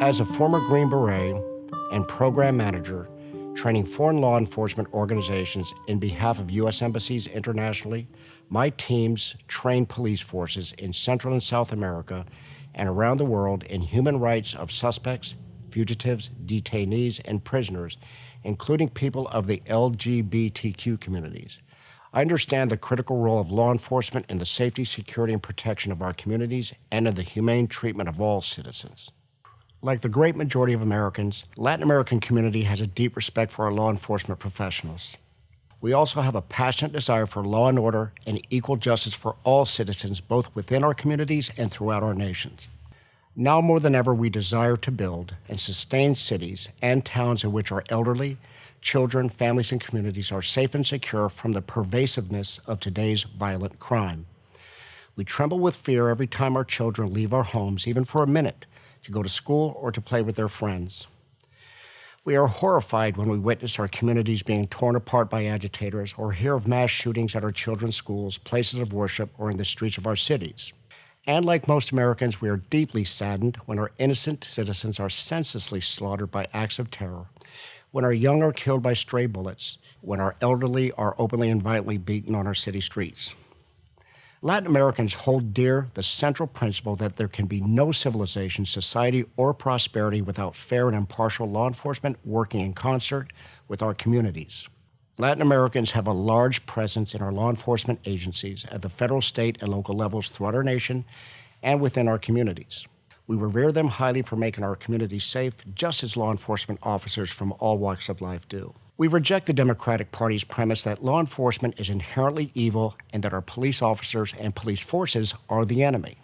As a former Green Beret and program manager, training foreign law enforcement organizations in behalf of U.S. embassies internationally, my teams train police forces in Central and South America and around the world in human rights of suspects, fugitives, detainees, and prisoners, including people of the LGBTQ communities. I understand the critical role of law enforcement in the safety, security, and protection of our communities and in the humane treatment of all citizens. Like the great majority of Americans, Latin American community has a deep respect for our law enforcement professionals. We also have a passionate desire for law and order and equal justice for all citizens, both within our communities and throughout our nations. Now more than ever, we desire to build and sustain cities and towns in which our elderly, children, families, and communities are safe and secure from the pervasiveness of today's violent crime. We tremble with fear every time our children leave our homes, even for a minute, to go to school or to play with their friends. We are horrified when we witness our communities being torn apart by agitators or hear of mass shootings at our children's schools, places of worship, or in the streets of our cities. And like most Americans, we are deeply saddened when our innocent citizens are senselessly slaughtered by acts of terror, when our young are killed by stray bullets, when our elderly are openly and violently beaten on our city streets. Latin Americans hold dear the central principle that there can be no civilization, society, or prosperity without fair and impartial law enforcement working in concert with our communities. Latin Americans have a large presence in our law enforcement agencies at the federal, state, and local levels throughout our nation and within our communities. We revere them highly for making our communities safe, just as law enforcement officers from all walks of life do. We reject the Democratic Party's premise that law enforcement is inherently evil and that our police officers and police forces are the enemy.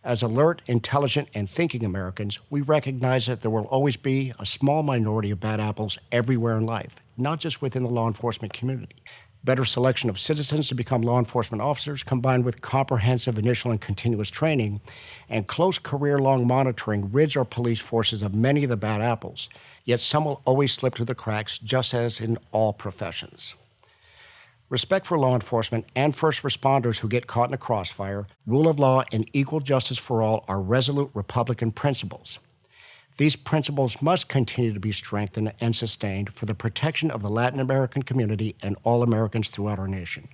As alert, intelligent, and thinking Americans, we recognize that there will always be a small minority of bad apples everywhere in life, not just within the law enforcement community. Better selection of citizens to become law enforcement officers, combined with comprehensive initial and continuous training and close career-long monitoring, rids our police forces of many of the bad apples, yet some will always slip through the cracks, just as in all professions. Respect for law enforcement and first responders who get caught in a crossfire, rule of law, and equal justice for all are resolute Republican principles. These principles must continue to be strengthened and sustained for the protection of the Latin American community and all Americans throughout our nation.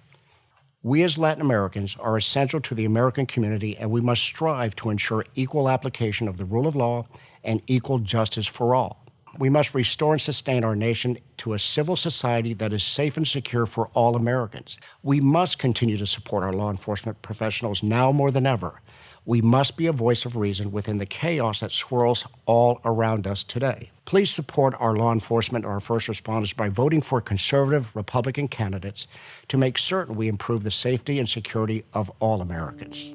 We as Latin Americans are essential to the American community, and we must strive to ensure equal application of the rule of law and equal justice for all. We must restore and sustain our nation to a civil society that is safe and secure for all Americans. We must continue to support our law enforcement professionals now more than ever. We must be a voice of reason within the chaos that swirls all around us today. Please support our law enforcement and our first responders by voting for conservative Republican candidates to make certain we improve the safety and security of all Americans.